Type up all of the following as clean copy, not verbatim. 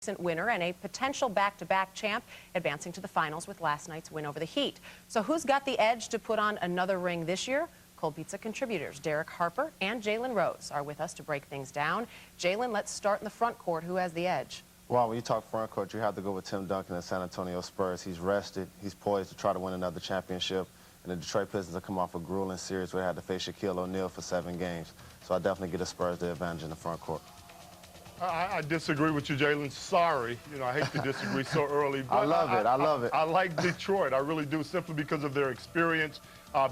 recent winner and a potential back-to-back champ, advancing to the finals with last night's win over the Heat. So who's got the edge to put on another ring this year? Cold Pizza contributors Derek Harper and Jalen Rose are with us to break things down. Jalen, let's start in the front court. Who has the edge? Well, when you talk front court, you have to go with Tim Duncan and San Antonio Spurs. He's rested. He's poised to try to win another championship. And the Detroit Pistons have come off a grueling series where they had to face Shaquille O'Neal for 7 games. So I definitely give the Spurs the advantage in the front court. I disagree with you, Jalen. Sorry. You know, I hate to disagree so early. But I love it. I love it. I like Detroit. I really do, simply because of their experience.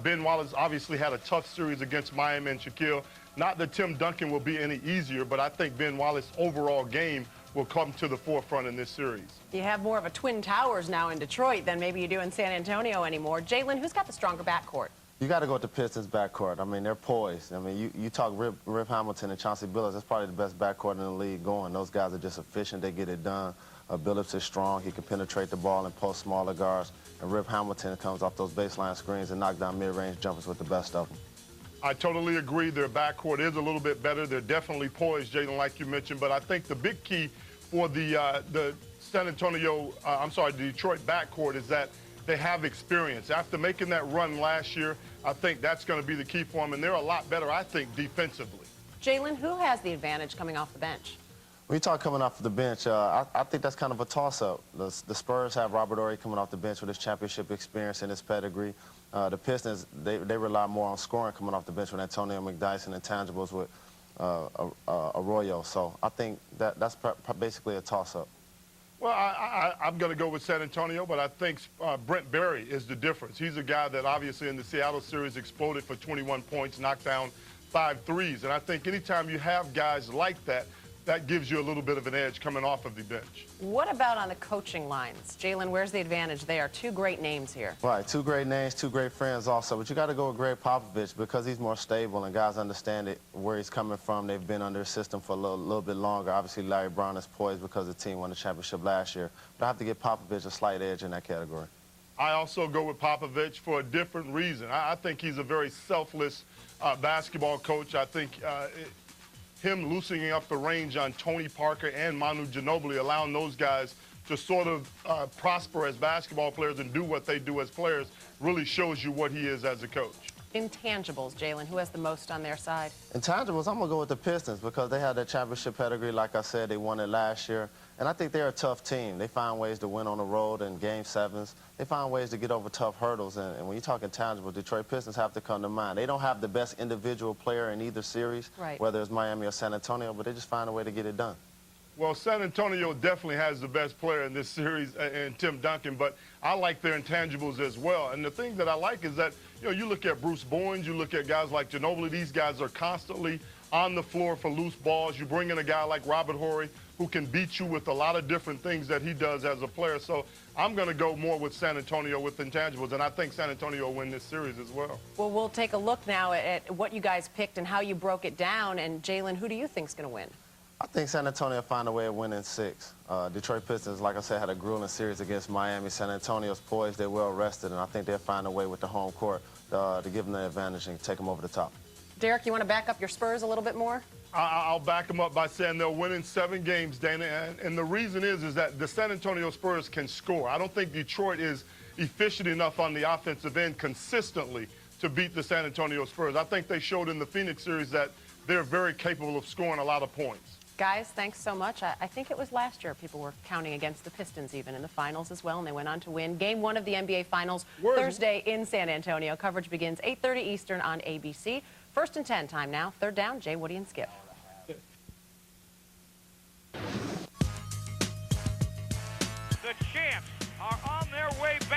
Ben Wallace obviously had a tough series against Miami and Shaquille. Not that Tim Duncan will be any easier, but I think Ben Wallace's overall game will come to the forefront in this series. You have more of a Twin Towers now in Detroit than maybe you do in San Antonio anymore. Jalen, who's got the stronger backcourt? You got to go with the Pistons backcourt. I mean, they're poised. I mean, you talk Rip Hamilton and Chauncey Billups, that's probably the best backcourt in the league going. Those guys are just efficient. They get it done. Billups is strong. He can penetrate the ball and post smaller guards. And Rip Hamilton comes off those baseline screens and knock down mid-range jumpers with the best of them. I totally agree. Their backcourt is a little bit better. They're definitely poised, Jalen, like you mentioned. But I think the big key for the Detroit backcourt is that they have experience. After making that run last year, I think that's going to be the key for them. And they're a lot better, I think, defensively. Jalen, who has the advantage coming off the bench? When you talk coming off the bench, I think that's kind of a toss-up. The Spurs have Robert Horry coming off the bench with his championship experience and his pedigree. The Pistons, they rely more on scoring coming off the bench with Antonio McDyess and intangibles with Arroyo. So I think that's basically a toss-up. Well, I'm going to go with San Antonio, but I think Brent Berry is the difference. He's a guy that obviously in the Seattle series exploded for 21 points, knocked down 5 threes. And I think anytime you have guys like that, that gives you a little bit of an edge coming off of the bench. What about on the coaching lines? Jalen, where's the advantage there? 2 great names here. Right, 2 great names, 2 great friends also. But you got to go with Greg Popovich because he's more stable and guys understand it, where he's coming from. They've been under his system for a little bit longer. Obviously, Larry Brown is poised because the team won the championship last year. But I have to give Popovich a slight edge in that category. I also go with Popovich for a different reason. I think he's a very selfless basketball coach. I think him loosening up the range on Tony Parker and Manu Ginobili, allowing those guys to sort of prosper as basketball players and do what they do as players, really shows you what he is as a coach. Intangibles, Jalen, who has the most on their side? Intangibles, I'm going to go with the Pistons because they had that championship pedigree. Like I said, they won it last year. And I think they're a tough team. They find ways to win on the road in Game 7s. They find ways to get over tough hurdles. And when you talk intangibles, Detroit Pistons have to come to mind. They don't have the best individual player in either series, right, whether it's Miami or San Antonio, but they just find a way to get it done. Well, San Antonio definitely has the best player in this series, and Tim Duncan, but I like their intangibles as well. And the thing that I like is that, you know, you look at Bruce Bowen, you look at guys like Ginobili, these guys are constantly on the floor for loose balls. You bring in a guy like Robert Horry who can beat you with a lot of different things that he does as a player. So I'm going to go more with San Antonio with intangibles, and I think San Antonio will win this series as well. Well, we'll take a look now at what you guys picked and how you broke it down. And, Jalen, who do you think is going to win? I think San Antonio find a way of winning 6. Detroit Pistons, like I said, had a grueling series against Miami. San Antonio's poised, they're well rested, and I think they'll find a way with the home court to give them the advantage and take them over the top. Derek, you want to back up your Spurs a little bit more? I'll back them up by saying they'll win in 7 games, Dana. And the reason is that the San Antonio Spurs can score. I don't think Detroit is efficient enough on the offensive end consistently to beat the San Antonio Spurs. I think they showed in the Phoenix series that they're very capable of scoring a lot of points. Guys, thanks so much. I think it was last year people were counting against the Pistons even in the finals as well, and they went on to win Game 1 of the NBA Finals Thursday in San Antonio. Coverage begins 8:30 Eastern on ABC. 1st and 10 time now. 3rd down, Jay, Woody, and Skip. The champs are on their way back.